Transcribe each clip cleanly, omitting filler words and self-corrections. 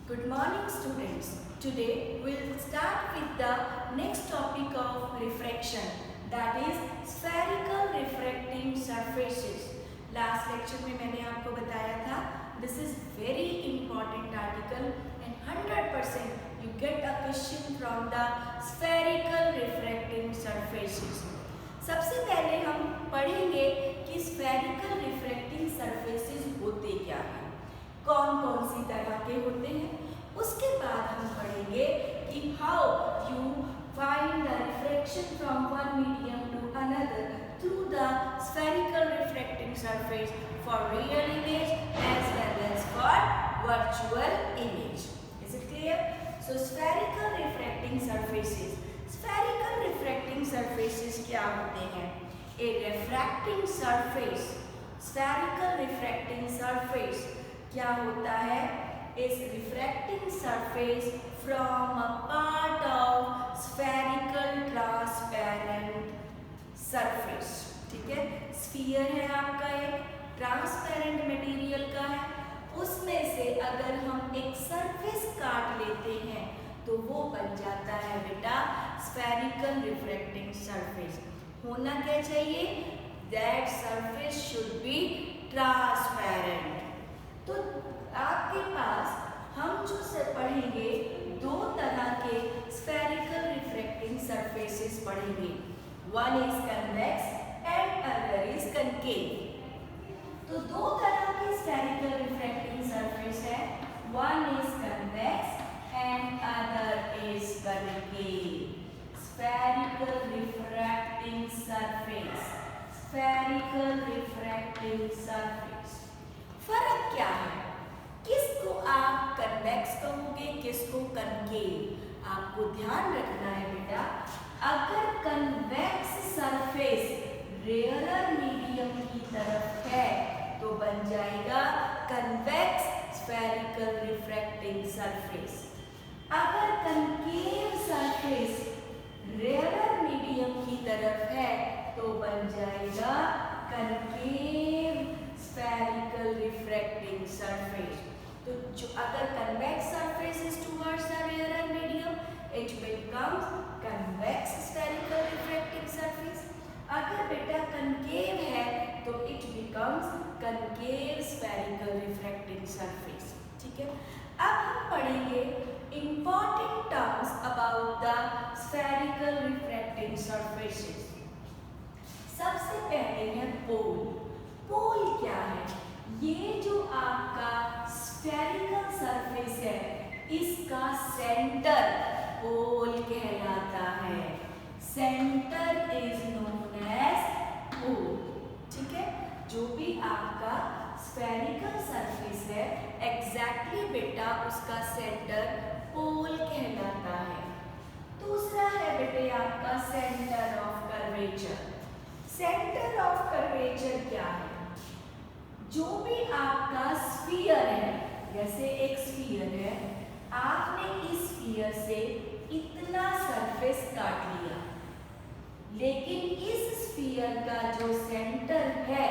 Good morning students. Today we'll start with the next topic of refraction, that is spherical refracting surfaces. Last lecture में मैंने आपको बताया था this is very important article and 100% you get a question from the spherical refracting surfaces. सबसे पहले हम पढ़ेंगे कि spherical refracting surfaces होते क्या हैं, कौन कौन सी तरह के होते हैं. उसके बाद हम पढ़ेंगे कि how you find the refraction from one medium to another through the spherical refracting surface for real image as well as for virtual image. Is it clear? So spherical refracting surfaces, spherical refracting surfaces क्या होते हैं? A refracting surface, spherical refracting surface क्या होता है? Is refracting surface from a part of spherical transparent surface. ठीक है, sphere है आपका, एक ट्रांसपेरेंट मटेरियल का है, उसमें से अगर हम एक सरफेस काट लेते हैं तो वो बन जाता है बेटा स्फेरिकल रिफ्रैक्टिंग सरफेस. होना क्या चाहिए? That surface should be transparent. तो आपके पास हम जो से पढ़ेंगे दो तरह के स्फेरिकल रिफ्रैक्टिंग सरफेसेस पढ़ेंगे. One is convex and other is concave. तो दो तरह के स्फेरिकल रिफ्रैक्टिंग सरफेस है. One is convex and other is concave. Spherical refracting surface, spherical refracting surface. फर्क क्या है? किसको आप कन्वेक्स कहोगे, किसको कनकेव? आपको ध्यान रखना है बेटा, अगर कन्वेक्स सरफेस रेयरर मीडियम की तरफ है तो बन जाएगा कन्वेक्स स्फेरिकल रिफ्रैक्टिंग सरफेस. अगर कनकेव सरफेस रेयरर मीडियम की तरफ है तो बन जाएगा कनकेव spherical refracting surface. तो जो अगर convex surface is towards the rarer medium, it becomes convex spherical refracting surface. अगर बेटा concave है तो it becomes concave spherical refracting surface. ठीक है, अब हम पढ़ेंगे important terms about the spherical refracting surfaces. सबसे पहले है pole. पोल क्या है? ये जो आपका स्फेरिकल सरफेस है इसका सेंटर पोल कहलाता है. सेंटर इज नोन एज पोल. ठीक है, जो भी आपका स्फेरिकल सरफेस है एग्जैक्टली बेटा उसका सेंटर पोल कहलाता है. दूसरा है बेटे आपका centre of curvature. Centre of curvature क्या है? जो भी आपका स्फीयर है, जैसे एक स्फीयर है, आपने इस स्फीयर से इतना सरफेस काट लिया, लेकिन इस स्फीयर का जो सेंटर है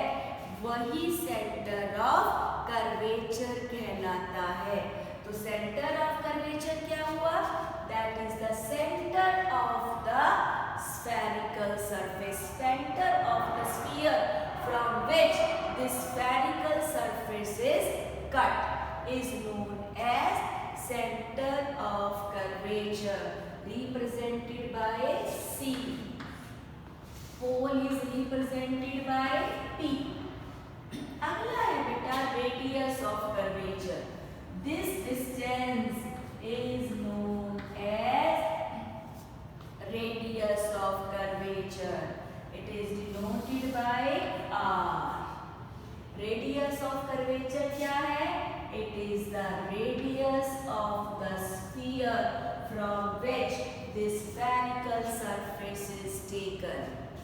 वही सेंटर ऑफ कर्वेचर कहलाता है. तो सेंटर ऑफ कर्वेचर क्या हुआ? That is the centre of the spherical surface, center of the sphere from which this spherical surface is cut is known as center of curvature, represented by C. Pole is represented by P. अगला है बेटा radius of curvature. This distance is known as radius of curvature. It is denoted by R. Radius of curvature क्या है? It is the radius of the sphere from which this spherical surface is taken.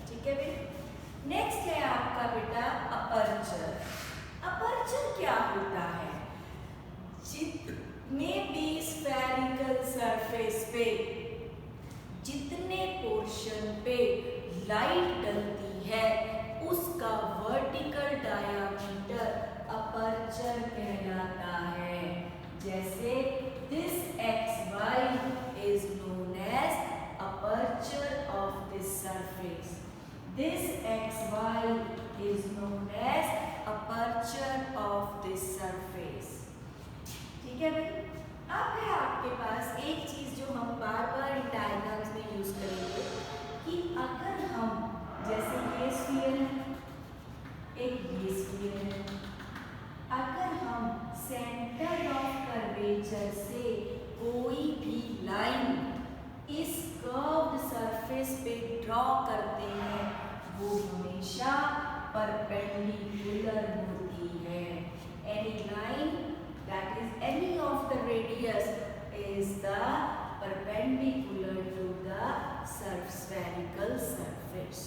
ठीक है बेटा. Next है आपका बेटा aperture. Aperture क्या होता है? जितने भी स्फेरिकल सरफेस पे जितने पोर्शन पे लाइट डलती है उसका वर्टिकल डायामीटर अपर्चर कहलाता है. जैसे surface. This xy is known as aperture of this surface. ठीक है भाई? अब है आपके पास एक चीज जो हम बार बार इन डायग्राम्स में यूज करेंगे कि अगर हम जैसे ये स्फीयर है, एक ये स्फीयर है, अगर हम सेंटर ऑफ कर्वेचर से कोई भी लाइन इस कर्व्ड सरफेस पे ड्रॉ करते हैं वो हमेशा परपेंडिकुलर होती है. Any line that is any of the radius is the perpendicular to the spherical surface.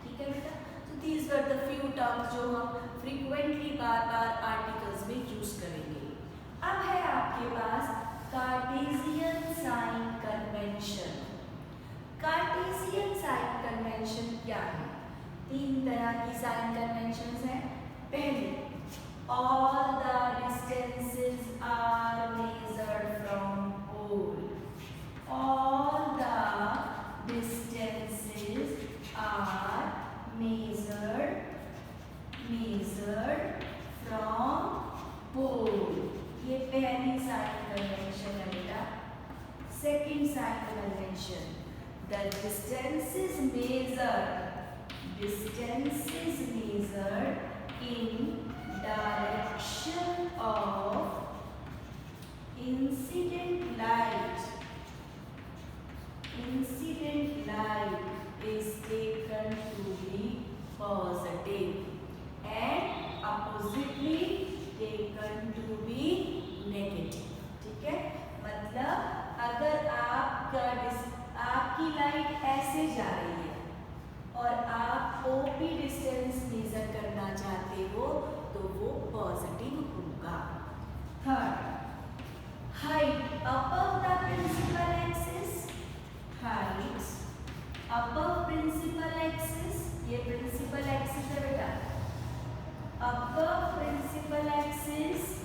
ठीक है बेटा? तो these were the few terms जो हम फ्रीक्वेंटली बार बार आर्टिकल्स में यूज करेंगे. अब है आपके पास Cartesian sign convention. Cartesian sign convention क्या है? तीन तरह की साइन कन्वेंशंस हैं. पहले, all the distances are measured from pole. All the distances are measured from pole. ये पहली साइन कन्वेंशन है बेटा. Second sign convention, the distance is measured in direction of incident light. Incident light is taken to be positive and oppositely taken to be negative. ठीक है? मतलब अगर आपकी light ऐसे जा रही है और आप ओपी डिस्टेंस मेजर करना चाहते हो तो वो पॉजिटिव होगा. Third, height above the principal axis. Height above principal axis, ये प्रिंसिपल एक्सिस है बेटा. Above principal axis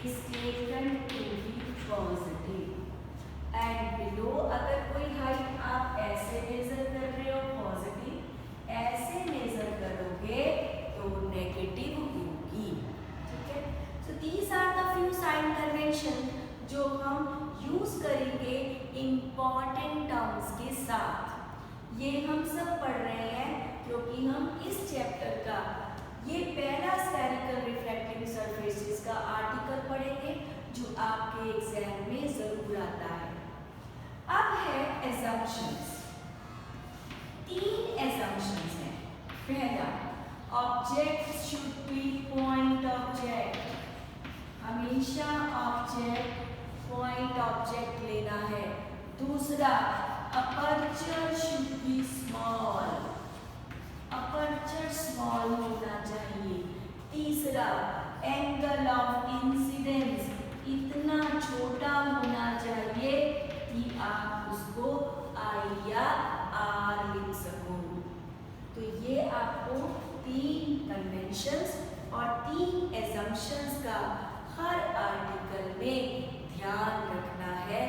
is taken to be positive and below अगर कोई हाइट आप ऐसे मेजर कर रहे हो पॉजिटिव, ऐसे मेजर करोगे तो नेगेटिव होगी. ठीक है? So these are the few sign convention जो हम यूज करेंगे इंपॉर्टेंट टर्म्स के साथ. ये हम सब पढ़ रहे हैं क्योंकि हम इस चैप्टर का ये पहला स्फेरिकल रिफ्रैक्टिंग सरफेसेस का आर्टिकल पढ़ेंगे जो आपके एग्जाम में जरूर आता है. अब है assumptions. तीन assumptions हैं. पहला, object should be point object. हमेशा ऑब्जेक्ट पॉइंट ऑब्जेक्ट लेना है. दूसरा, aperture should be small. Aperture small होना चाहिए. तीसरा, एंगल ऑफ इंसिडेंस इतना छोटा होना चाहिए कि आप उसको आई या आर लिख सको. तो ये आपको तीन कन्वेंशंस और तीन एजम्पशंस का हर आर्टिकल में ध्यान रखना है.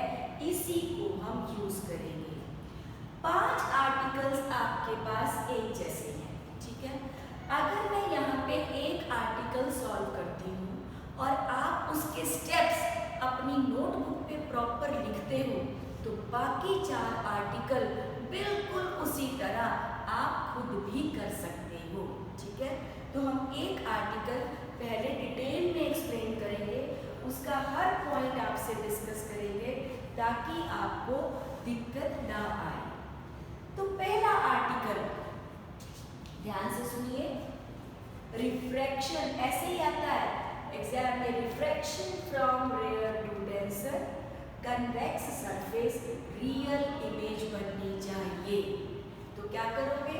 इसी को हम यूज करेंगे. 5 आर्टिकल्स आपके पास एक जैसे हैं. ठीक है? अगर मैं यहाँ पे एक आर्टिकल सॉल्व करती हूँ और आप उसके स्टेप्स अपनी नोटबुक पे प्रॉपर लिखते हो तो बाकी 4 आर्टिकल बिल्कुल उसी तरह आप खुद भी कर सकते हो. ठीक है? तो हम एक आर्टिकल पहले डिटेल में एक्सप्लेन करेंगे, उसका हर पॉइंट आपसे डिस्कस करेंगे ताकि आपको दिक्कत ना आए. तो पहला आर्टिकल ध्यान से सुनिए. रिफ्रैक्शन ऐसे ही आता है एग्जाम में. Refraction from rare to denser convex surface real image बननी चाहिए. तो क्या करोगे?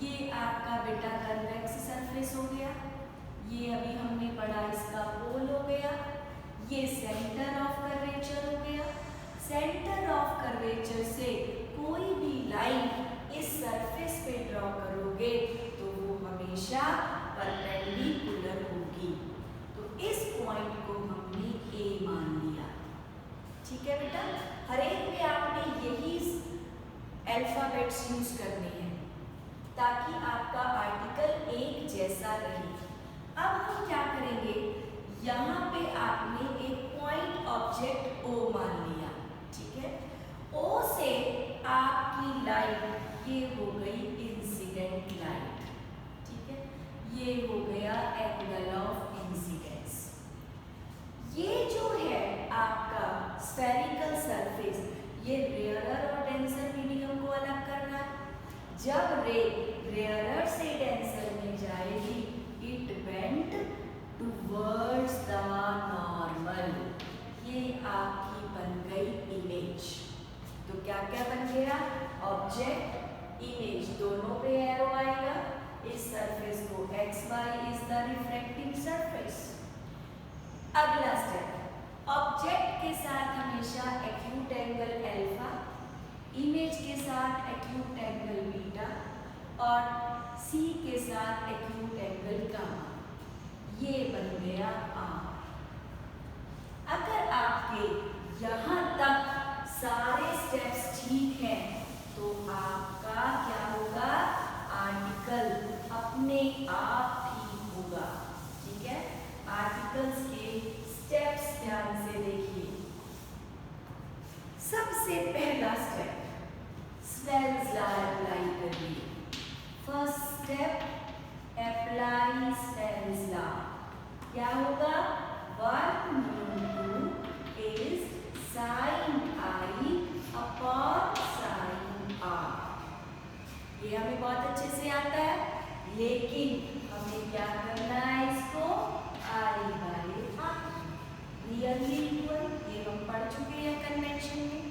ये आपका बेटा कन्वेक्स सरफेस हो गया. ये अभी हमने पढ़ा इसका पोल हो गया. ये सेंटर ऑफ कर्वेचर हो गया. सेंटर ऑफ कर्वेचर से कोई भी लाइन इस सरफेस पे ड्रॉ करोगे तो वो हमेशा परपेंडिकुलर होगी. तो इस पॉइंट को हमने ए मान लिया. ठीक है बेटा? हर एक में आपने यही अल्फाबेट्स यूज करने हैं ताकि आपका आर्टिकल एक जैसा रहे। अब हम क्या करेंगे, यहाँ पे आपने एक पॉइंट ऑब्जेक्ट ओ मान लिया, ठीक है। ओ से आपकी लाइट ये हो गई इंसिडेंट लाइट, ठीक है, ये हो गया एंगल ऑफ इंसिडेंस। ये जो है आपका स्फेरिकल सरफेस, ये रेयरर और डेंसर मीडियम को अलग करना है। जब रे रेयरर से डेंसर में जाएगी, it went towards the normal. ये आपकी बन गई इमेज। तो क्या क्या बन गया, ऑब्जेक्ट, इमेज, दोनों पे एरो आएगा। इस सरफेस को XY is the refracting surface. अगला स्टेप, ऑब्जेक्ट के साथ हमेशा एक्यूट एंगल अल्फा, इमेज के साथ एक्यूट एंगल बीटा और C के साथ एक्यूट एंगल गामा। ये बन गया R। अगर आपके यहाँ तक सारे स्टेप्स ठीक हैं तो आपका क्या होगा, आर्टिकल अपने आप ठीक होगा, ठीक है। आर्टिकल्स के स्टेप्स ध्यान से देखिए। सबसे पहला स्टेप स्नेल्स लॉ अप्लाई करिए। First step apply Snell's law. क्या होगा, 1/2 is sin I upon sin R। ये हमें बहुत अच्छे से आता है, लेकिन हमें क्या करना है, इसको I by R nearly equal, ये हम पढ़ चुके हैं कन्वेंशन में।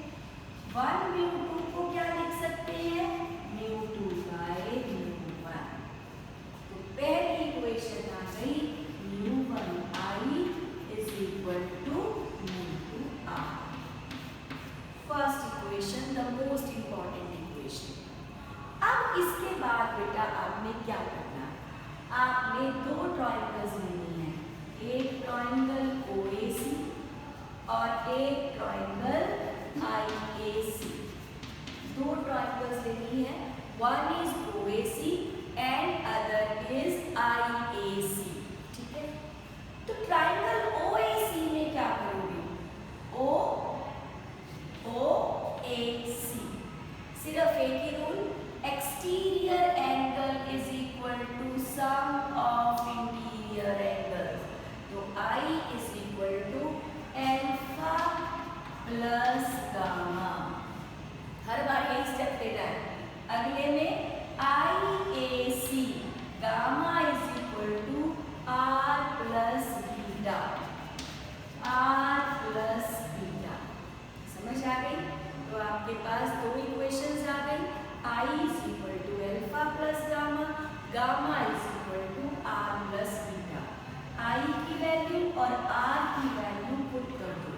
1/2 को क्या लिख सकते हैं, μ2 बाय μ1। तो पहली इक्वेशन आ गई, μ1I is equal to μ2R। First equation, the most important equation. अब इसके बाद बेटा आपने क्या करना है, आपने दो ट्रायंगल्स लेनी है, एक ट्रायंगल OAC और एक ट्रायंगल IAC। दो ट्रायंगल्स लेनी है, one is OAC and other is IAC, ठीक है। तो ट्रायंगल OAC में क्या करोगे, OAC, सिर्फ एक ही rule, exterior angle is equal to sum of interior angles. तो I is equal to alpha plus gamma. हर बार एक स्टेप लेना है। अगले में IAC, gamma is equal to R plus beta, R plus beta. समझ आ गई? तो आपके पास दो इक्वेशंस आ गई, I is equal to alpha plus gamma, gamma is equal to R plus beta. I की वैल्यू और R की वैल्यू पुट कर दो,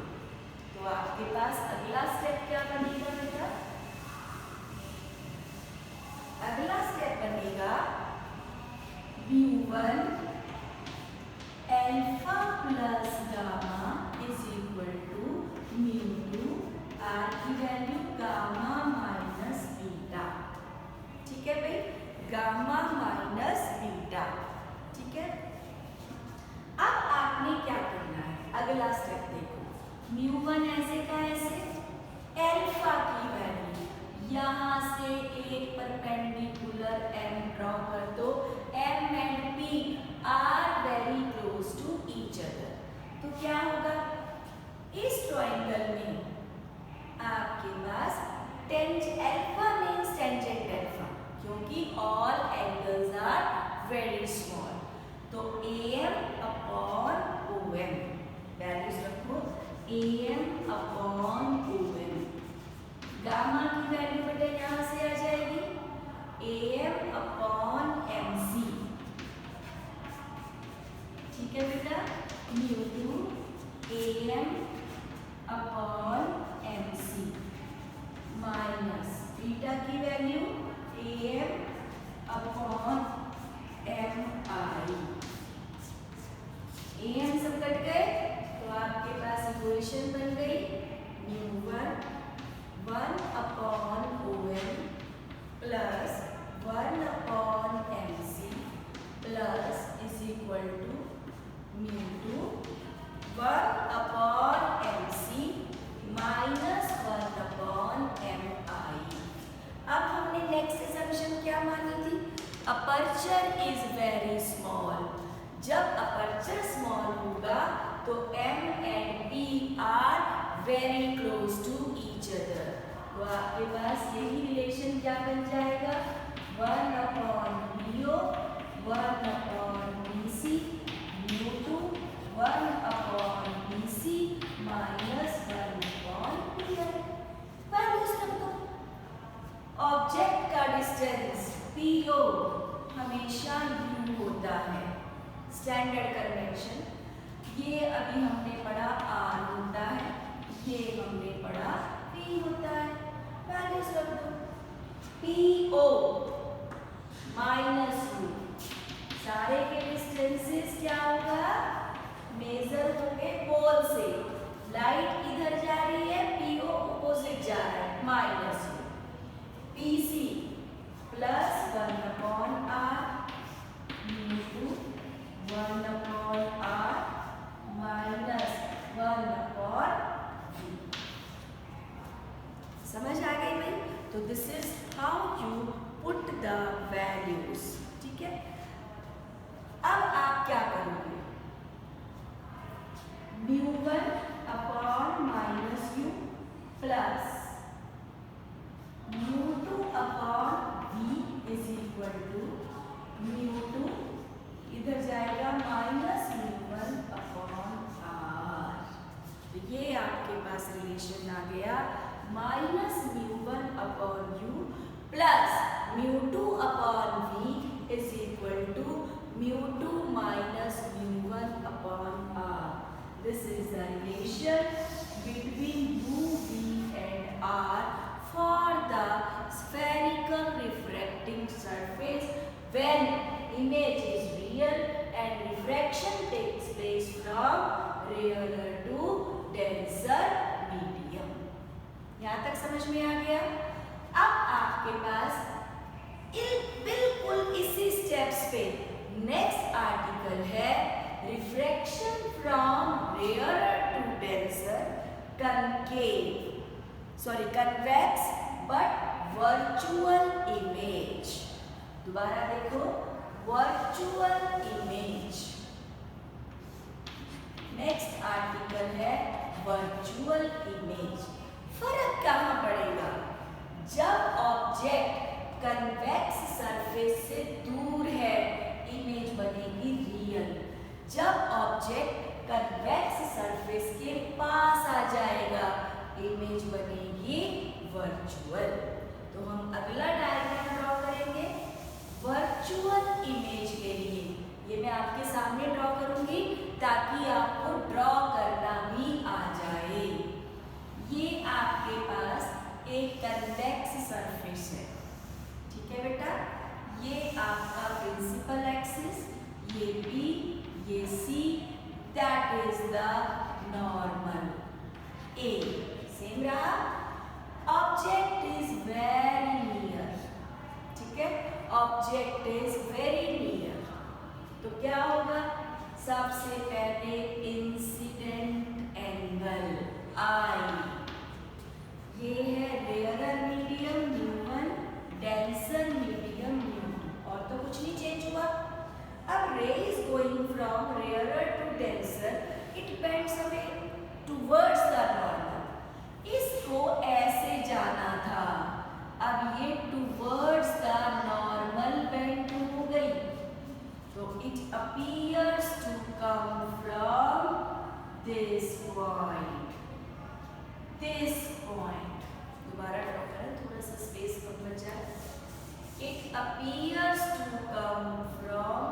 तो आपके पास अगला स्टेप क्या बनेगा बेटा, अगला स्टेप बनेगा μ1 alpha plus gamma is equal to μ2 R की वैल्यू गामा माइनस बीटा, ठीक है भाई, गामा माइनस बीटा, ठीक है। अब आपने क्या करना है, अगला स्टेप देखो, μ1 ऐसे का ऐसे, अल्फा की वैल्यू यहाँ से एक परपेंडिकुलर M ड्रॉ कर दो, M and P are very close to each other. तो क्या होगा, इस ट्रायंगल में आपके पास अल्फा मीन्स टेंजेंट अल्फा, क्योंकि all angles are very small. तो AM अपॉन OM, वैल्यूज रखो, AM अपॉन OM। गामा की वैल्यू बेटा यहाँ से आ जाएगी, AM अपॉन MC, ठीक है बेटा, μ2 AM upon MC minus beta की value AM upon MI। AM सब कट गए, तो आपके पास इक्वेशन बन अपर्चर इज वेरी स्मॉल। जब अपर्चर स्मॉल होगा तो M and P are very close to each other. तो आपके पास यही रिलेशन क्या बन जाएगा, 1/BO 1/BC μ2 1/BC minus 1/PL। Values रख दो। ऑब्जेक्ट का डिस्टेंस PO हमेशा u होता है, स्टैंडर्ड कन्वेंशन। ये अभी हमने पढ़ा r होता है, ये हमने पढ़ा p होता है। वैल्यूज रख दो। PO माइनस u, सारे के डिस्टेंसेस क्या होगा, मेजर होंगे पोल से। लाइट इधर जा रही है, PO अपोजिट जा रहा है, minus u। PC plus 1/r μ2 1/r minus 1/v। समझ आ गई भाई? तो this is how you put the values. ठीक है, अब आप क्या करोगे, μ1 minus u plus μ2/v is equal to μ2 इधर जाएगा माइनस μ1/r। तो ये आपके पास रिलेशन आ गया, minus μ1/u plus μ2/v is equal to μ2 minus μ1/r। This is the relation between u, v and r for the spherical refracting surface when image is real and refraction takes place from rarer to denser medium। यहाँ तक समझ में आ गया? अब आपके पास बिल्कुल इसी steps पे नेक्स्ट आर्टिकल है, refraction from rarer to denser convex but virtual image। दोबारा देखो, वर्चुअल इमेज। नेक्स्ट आर्टिकल है वर्चुअल इमेज। फर्क कहाँ पड़ेगा, जब ऑब्जेक्ट कन्वेक्स सरफेस से दूर है इमेज बनेगी रियल, जब ऑब्जेक्ट कन्वेक्स सरफेस के पास आ जाएगा इमेज बनेगी वर्चुअल। तो हम अगला डायग्राम ड्रॉ करेंगे वर्चुअल इमेज के लिए। ये मैं आपके सामने ड्रॉ करूंगी ताकि आपको ड्रॉ करना भी आ जाए। ये आपके पास एक कन्वेक्स सरफेस है, ठीक है बेटा। ये आपका प्रिंसिपल एक्सिस, ये B, ये C, that is the normal A। Same रहा। ऑब्जेक्ट इज वेरी नियर, ठीक है, ऑब्जेक्ट इज वेरी नियर। तो क्या होगा, सबसे पहले इंसिडेंट एंगल I, ये है रेयरर मीडियम μ1, डेंसर मीडियम μ2, और तो कुछ नहीं चेंज हुआ। अब ray is going from rarer to denser, it bends away towards the normal. इसको ऐसे जाना था, अब ये टुवर्ड्स द नॉर्मल बेंड हो गई, तो it appears to come from this point, this point. दोबारा ड्रॉ करें, थोड़ा सा स्पेस कम बचा है। It appears to come from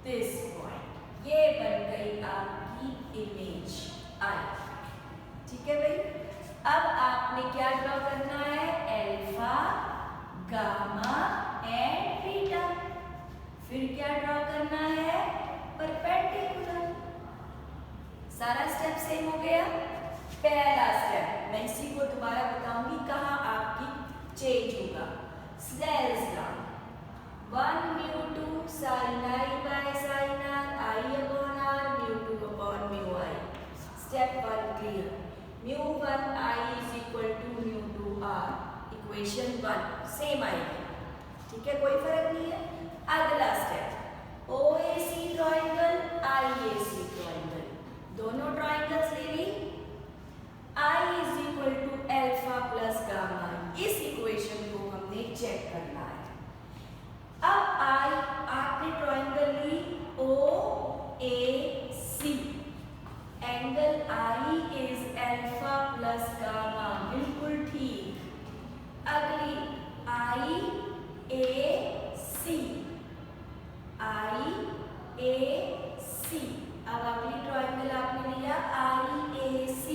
this point. ये बन गई आपकी इमेज आई, ठीक है भाई। अब आपने क्या ड्रॉ करना है, अल्फा, गामा एंड बीटा। फिर क्या ड्रॉ करना है, परपेंडिकुलर। सारा स्टेप सेम हो गया। पहला स्टेप, मैं इसी को दोबारा बताऊंगी कहाँ आपकी चेंज होगा। Snell's law, 1 μ2 sin I by sin R, I upon R, μ2 upon mu I। Step 1 clear. μ1 I is equal to μ2 R, equation 1 same आएगी। दोनों ट्राइंगल्स ले ली, I is equal to alpha plus gamma, इस equation को हमने check करना है। अब I आपने ट्राइंगल ली OAC, angle I is alpha plus gamma, बिल्कुल ठीक। अगली IAC, अब अगली ट्राइंगल आपने लिया IAC,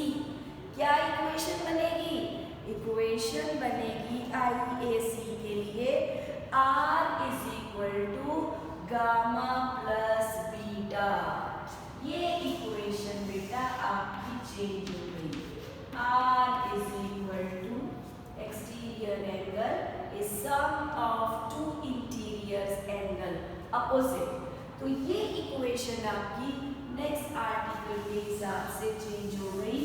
क्या इक्वेशन बनेगी? इक्वेशन बनेगी IAC के लिए R is equal to gamma plus beta. ये इक्वेशन बेटा आपकी चेंज हो गई। R is equal to exterior angle is sum of two interior angle opposite. तो ये इक्वेशन आपकी नेक्स्ट आर्टिकल के हिसाब से चेंज हो गई।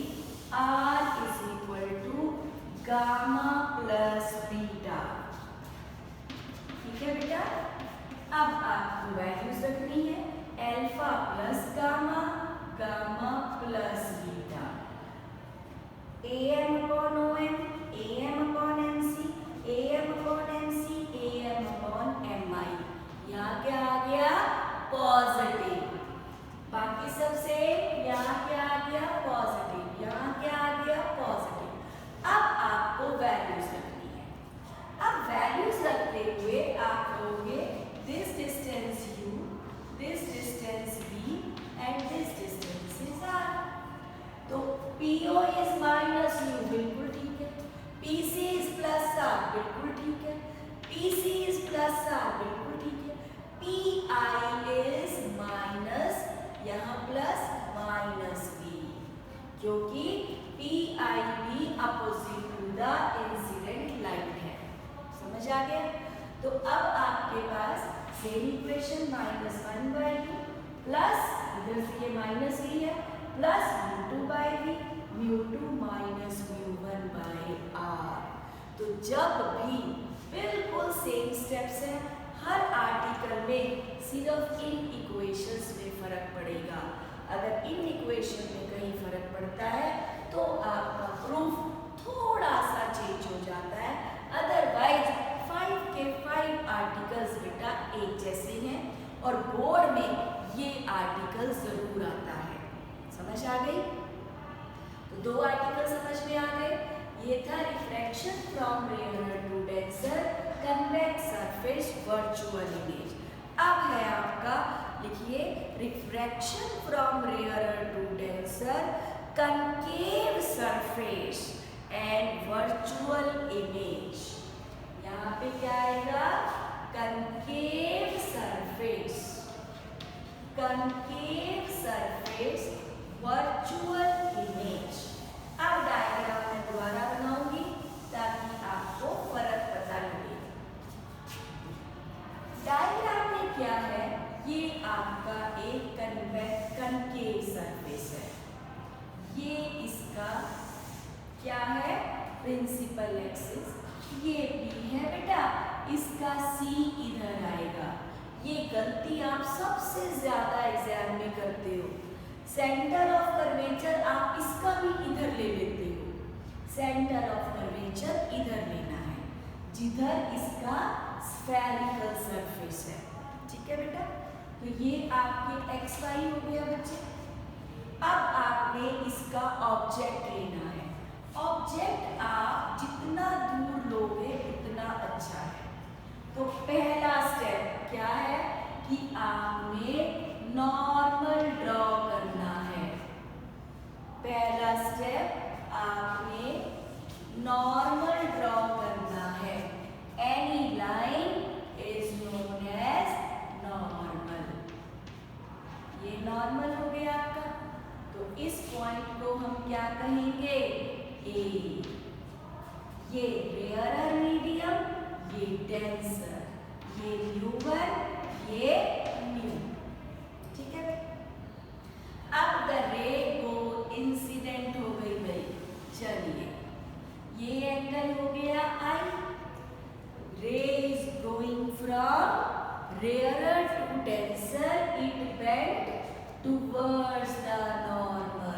R is equal to gamma plus beta. ठीक है बेटा, अब आपको वैल्यूज रखनी है alpha plus gamma, gamma plus beta, AM upon OM, AM upon MC, AM upon MC, AM upon MI। यहाँ क्या आ गया? पॉजिटिव। बाकी सबसे यहाँ क्या आ गया? पॉजिटिव। यहाँ क्या आ गया? पॉजिटिव। अब आपको वैल्यूज रखनी है। अब वैल्यूज रखते हुए आप कहोगे this distance U, this distance B and this distance is R। तो PO इज माइनस U, बिल्कुल ठीक है। PC इज प्लस R, बिल्कुल ठीक है। PC इज प्लस R, बिल्कुल ठीक है। PI इज माइनस, यहाँ प्लस माइनस B, क्योंकि PIB opposite to the incident line है। समझ आ गया? तो अब आपके पास सेम इक्वेशन -1/u प्लस, इधर से ये माइनस ही है, प्लस μ2/v, μ2 माइनस μ1/r। तो जब भी बिल्कुल सेम स्टेप्स हैं, हर आर्टिकल में सिर्फ इन इक्वेशंस में फर्क पड़ेगा। अगर इन इक्वेशन में कहीं फर्क पड़ता है तो आपका प्रूफ थोड़ा सा चेंज हो जाता है, अदरवाइज 5 के 5 आर्टिकल्स बेटा एक जैसे हैं और बोर्ड में ये आर्टिकल जरूर आता है। समझ आ गई? तो 2 आर्टिकल समझ में आ गए। ये था refraction from rare to denser, convex surface, virtual image. अब है आपका, लिखिए, refraction from rare to denser, concave surface and virtual image. यहाँ पे क्या आएगा? Concave surface, concave surface, virtual image. अब डायग्राम मैं दोबारा बनाऊंगी ताकि आपको फर्क पता लगे। डायग्राम में क्या है? ये आपका एक कनकेव सरफेस है। ये इसका क्या है? Principal axis. ये P है बेटा, इसका C इधर आएगा। ये गलती आप सबसे ज्यादा एग्जाम में करते हो। सेंटर ऑफ कर्वेचर आप इसका भी इधर ले लेते हो। सेंटर ऑफ कर्वेचर इधर लेना है, जिधर इसका स्फेरिकल सरफेस है। ठीक है बेटा? तो ये आपके XY हो गया बच्चे। अब आपने इसका ऑब्जेक्ट लेना है। ऑब्जेक्ट आप जितना दूर लोगे उतना अच्छा है। तो पहला स्टेप क्या है कि आपने नॉर्मल ड्रॉ करना है। पहला स्टेप आपने नॉर्मल ड्रॉ करना है। Any line is known as normal. ये नॉर्मल हो गया आपका। तो इस पॉइंट को हम क्या कहेंगे? ए। ये रेयरर मीडियम, ये डेंसर, ये न्यूअर, ये न्यू। ठीक है? अब द रे को इंसिडेंट हो गई भाई। चलिए, ये एंगल हो गया I। Ray is going from rarer to denser, it bent towards the normal.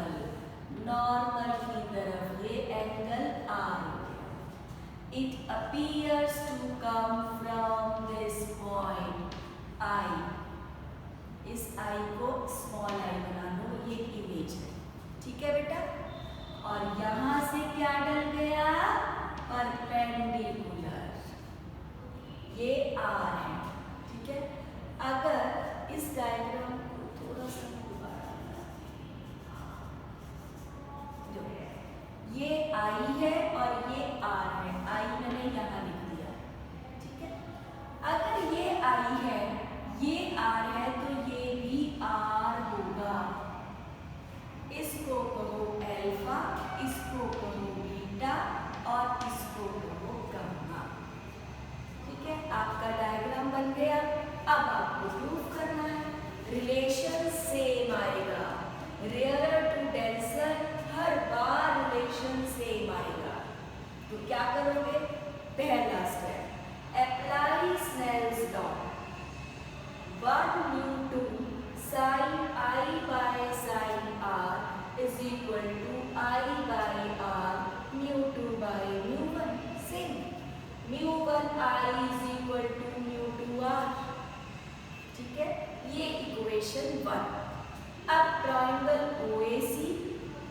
Triangle OAC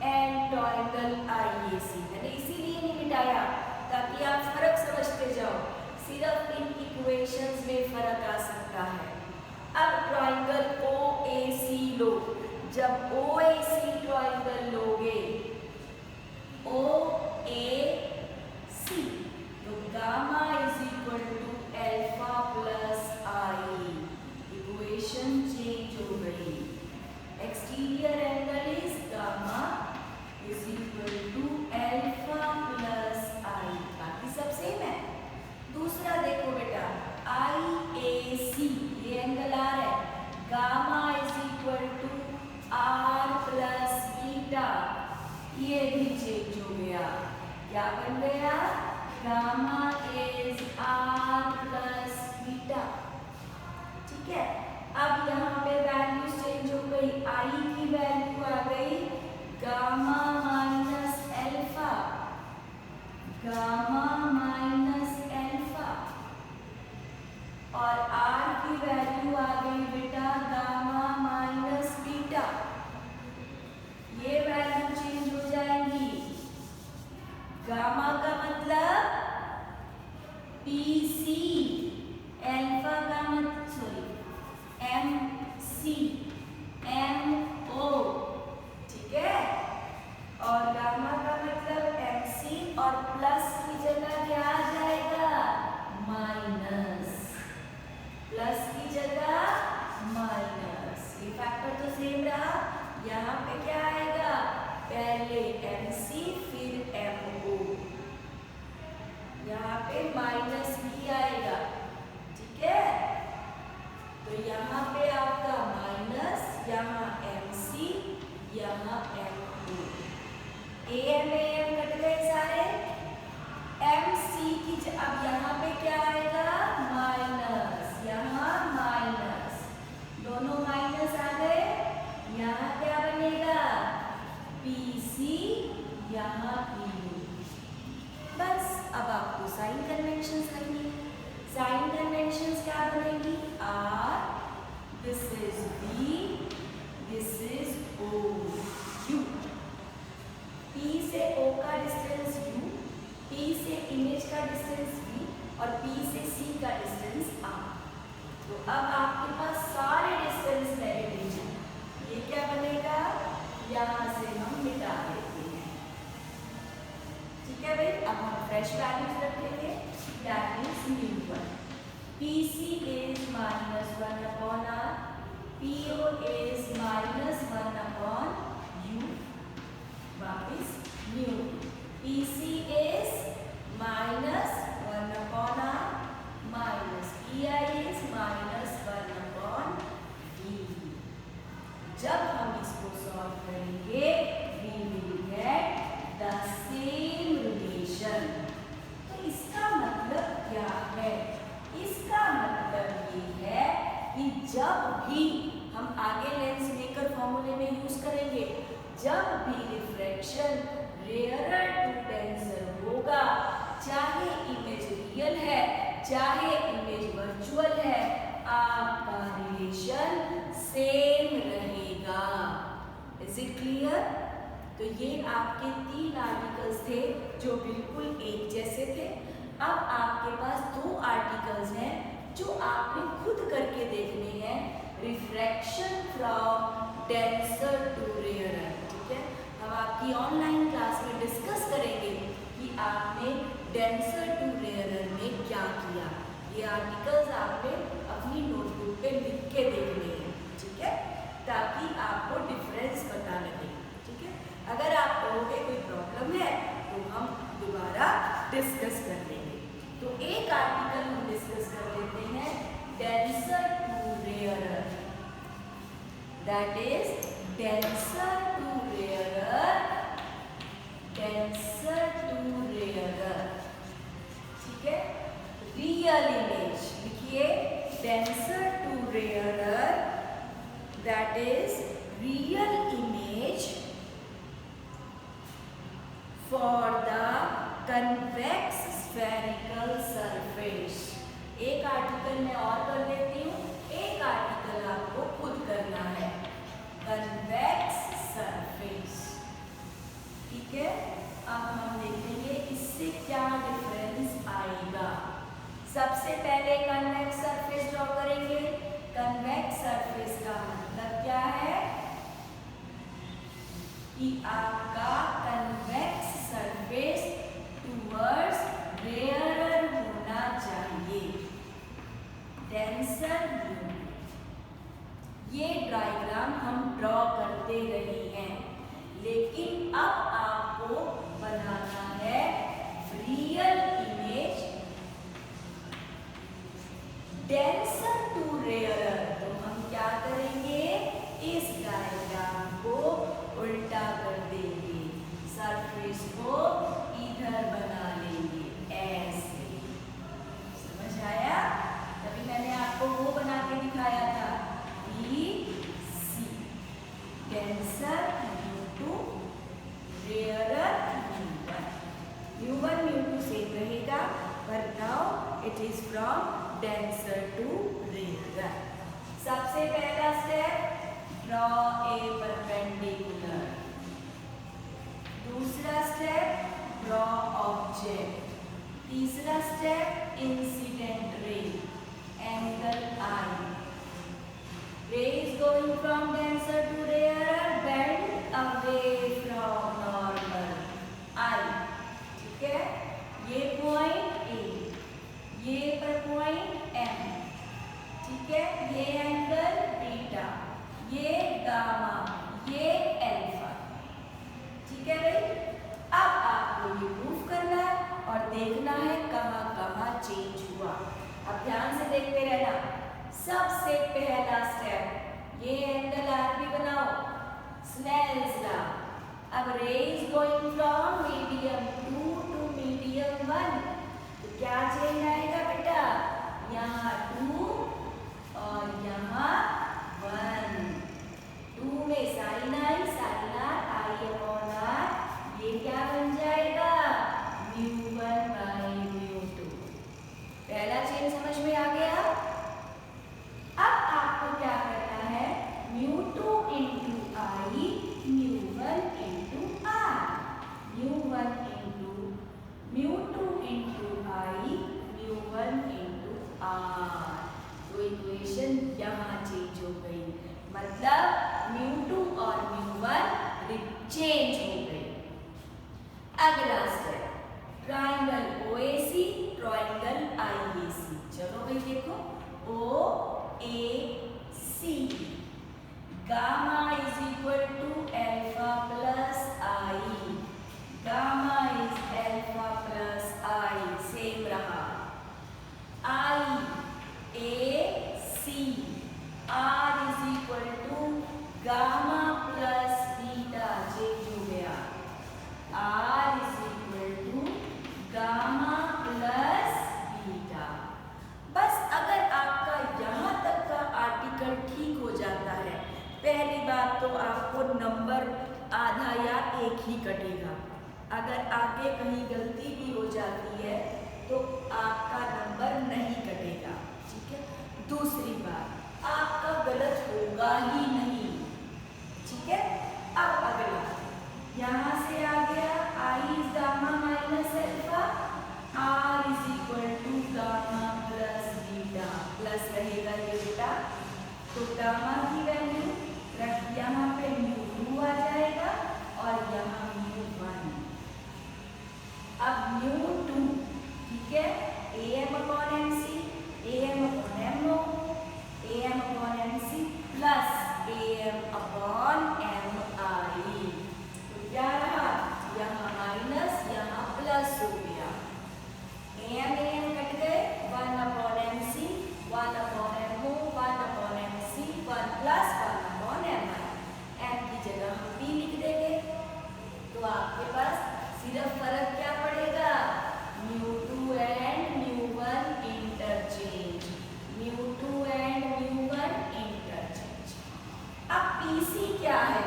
and triangle IAC। मैंने इसीलिए नहीं मिटाया ताकि आप फर्क समझते जाओ, सिर्फ इन इक्वेशंस में फर्क आ सकता है। अब ट्रायंगल OAC लो, जब OAC ट्रायंगल लोगे OAC तो गामा is equal to alpha plus I, equation change हो गई। Exterior angle is gamma is equal to alpha plus I, बाकी सब सेम है। दूसरा देखो बेटा IAC, ये एंगल आ रहा है, gamma is equal to R plus beta, ये भी चेंज हो गया, क्या बन गया, gamma is R plus beta. ठीक है, अब यहाँ पे वैल्यू चेंज हो गई, आई की वैल्यू आ गई gamma minus alpha, gamma minus alpha, और आर की वैल्यू आ गई बेटा गामा माइनस बीटा। ये वैल्यू चेंज हो जाएंगी, गामा का मतलब PC, अल्फा का मतलब सॉरी MC, MO, ठीक है, और गामा का मतलब MC, और प्लस की जगह क्या आ जाएगा, माइनस, प्लस की जगह माइनस, ये फैक्टर तो सेम रहा। यहाँ पे क्या आएगा, पहले MC फिर MO, यहाँ पे माइनस भी आएगा। ठीक है, तो यहाँ पे आपका माइनस, यहाँ MC, यहाँ MO, AM कट गए सारे, MC की अब यहाँ पे क्या आएगा, माइनस, यहाँ माइनस, दोनों माइनस आ गए, यहाँ क्या बनेगा, PC, यहाँ PU। बस अब आपको साइन कन्वेंशंस करनी है। साइन कन्वेंशंस क्या बनेगी, R, this is B, this is O, U, P से O का डिस्टेंस U, P से इमेज का डिस्टेंस V, और P से C का डिस्टेंस R। तो अब आपके पास सारे डिस्टेंस नेगेटिव हैं, ये क्या बनेगा, यहाँ से हम मिटा देते हैं। ठीक है भाई, अब हम फ्रेश वैल्यूज रखेंगे, that means μ1, PC is -1 upon R, PO is -1 upon U, वापिस μ, PC is -1 upon R, minus PI is -1 upon V। जब हम इसको सॉल्व करेंगे we will get the same relation। तो इसका मतलब क्या है, इसका मतलब ये है कि जब भी हम आगे लेंस मेकर फॉर्मूले में यूज करेंगे, जब भी रिफ्रैक्शन रेयरर टू डेंसर होगा, चाहे इमेज रियल है चाहे इमेज वर्चुअल है, आपका रिलेशन सेम रहेगा। Is it clear? तो ये आपके 3 आर्टिकल्स थे जो बिल्कुल एक जैसे थे। अब आपके पास 2 आर्टिकल्स हैं जो आपने खुद करके देखने हैं, refraction from denser to rarer. ठीक है, हम आपकी ऑनलाइन क्लास में डिस्कस करेंगे कि आपने डेंसर टू रेयरर में क्या किया। ये आर्टिकल्स आपने अपनी नोटबुक पे लिख के देखने हैं, ठीक है, ताकि आपको डिफरेंस पता लगे। ठीक है, अगर आप कहोगे कोई प्रॉब्लम है तो हम दोबारा डिस्कस कर लेंगे। तो एक आर्टिकल हम डिस्कस कर लेते हैं, denser to rarer, that is denser to rarer, denser to rarer. ठीक है, रियल इमेज लिखिए, denser to rarer, that is real image for the convex spherical surface. एक आर्टिकल मैं और कर देती हूँ, एक आर्टिकल आपको खुद करना है, कन्वेक्स अब हम देखेंगे इससे क्या डिफरेंस आएगा। सबसे पहले कन्वेक्स सरफेस ड्रॉ करेंगे। कन्वेक्स सरफेस का मतलब क्या है कि आपका कन्वेक्स सरफेस टूवर्ड्स रेयरर होना चाहिए, डेंसर ब्लू। ये डायग्राम हम ड्रॉ करते रहे हैं, लेकिन अब आपको बनाना है real image denser to rarer. तो हम क्या करेंगे, इस डायग्राम को उल्टा कर देंगे, सरफेस को इधर बना लेंगे ऐसे। समझ आया? तभी मैंने आपको वो बना के दिखाया था, BC denser to rarer mu1 mu2 same रहेगा, पर now it is from denser to rarer. सबसे पहला स्टेप ड्रॉ ए परपेंडिकुलर। दूसरा स्टेप ड्रॉ ऑब्जेक्ट। तीसरा step incident ray, angle I। Ray is going from denser to rarer, bend away from normal I। ठीक है, ये point A, ये पर point M। ठीक है, ये एंगल बीटा, ये गामा, ये अल्फा। ठीक है भाई, अब आपको ये प्रूफ करना है और देखना है कहाँ कहाँ चेंज हुआ। अब ध्यान से देखते रहना। सबसे पहला स्टेप, ये एंगल आर भी बनाओ, स्नेल्स लॉ। अब ray is going from medium 2 to medium 1, तो क्या चेंज आएगा बेटा, यहाँ 2 और यहाँ 1। 2 में sine I, sine R, I upon R, ये क्या बन जाएगा, mu1 बाई mu2। पहला चेंज समझ में आ गया। अब आपको क्या करना है, mu2 into I, mu1 into R, mu1 into mu2 into I, mu1 into R. तो इक्वेशन यहाँ चेंज हो गई, मतलब mu2 और mu1 चेंज हो गई। अगला step triangle OAC, triangle IAC। चलो भाई देखो, OAC gamma is equal to alpha plus I, gamma is alpha plus I, same रहा। IAC R is equal to gamma plus beta, change हो गया, R is equal to gamma plus beta. बस अगर आपका यहाँ तक का आर्टिकल ठीक हो जाता है, पहली बात तो आपको नंबर आधा या एक ही कटेगा। अगर आगे कहीं गलती भी हो जाती है तो आपका नंबर नहीं कटेगा। ठीक है, दूसरी बात, आपका गलत होगा ही नहीं। ठीक है, अब अगला यहाँ से आ गया, I is gamma minus alpha, R is equal to gamma plus beta, plus रहेगा ये बेटा, तो गामा की वैल्यू रख यहाँ पे mu2 आ जाएगा और यहाँ mu1। अब mu2, ठीक है, AM upon MC, AM upon MO, AM upon MC plus AM upon MI। तो क्या रहा, यहाँ माइनस, यहाँ प्लस हो गया, AM AM कट गए, 1 upon MC, 1 upon MO, 1 upon MC, 1 plus 1 upon MI। M की जगह हम P लिख देंगे, तो आपके पास सिर्फ फर्क क्या पड़ेगा, mu2 and mu1 interchange, mu2 and mu1 interchange. अब PC क्या है,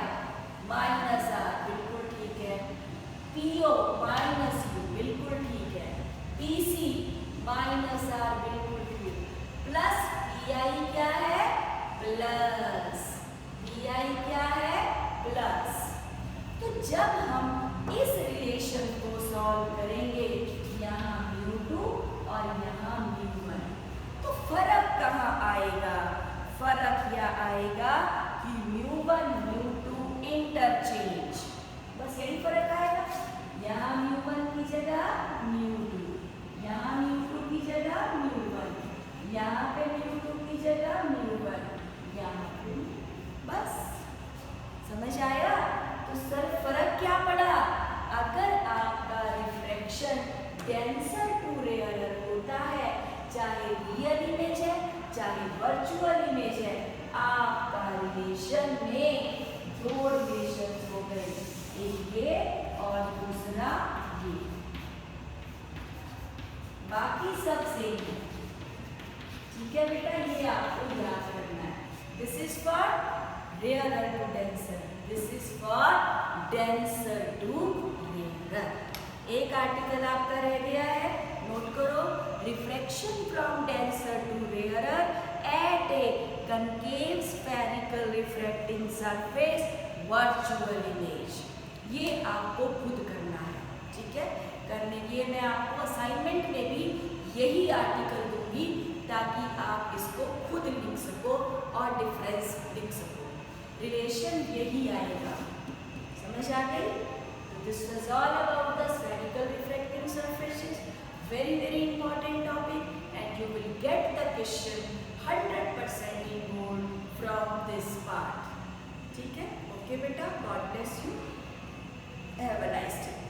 माइनस R, बिल्कुल ठीक है, PO माइनस U, बिल्कुल ठीक है, PC माइनस R, बिल्कुल ठीक, प्लस PI क्या है, प्लस, PI क्या है, प्लस। तो जब हम इस समझ आया? तो सर फर्क क्या पड़ा? अगर आपका रिफ्रैक्शन डेंसर टू रेयरर होता है, चाहे रियल इमेज है चाहे वर्चुअल इमेज है, आपका रिलेशन में दो रिलेशन हो गए, एक ये और दूसरा ये, बाकी सब सेम है। ठीक है बेटा, ये आपको याद करना है। This is for rarer to denser, this is for denser to rarer. एक आर्टिकल आपका रह गया है, नोट करो। Refraction from denser to rarer at a concave spherical refracting surface virtual image. ये आपको खुद करना है, ठीक है? करने के मैं आपको असाइनमेंट में भी यही आर्टिकल दूंगी ताकि आप इसको खुद लिख सको और डिफरेंस लिख सको। रिलेशन यही आएगा, समझ आ गई? This was all about the spherical refracting surfaces, very important topic and you will get the question 100% in board from this part. ठीक है? Okay बेटा, God bless you. Have a nice day.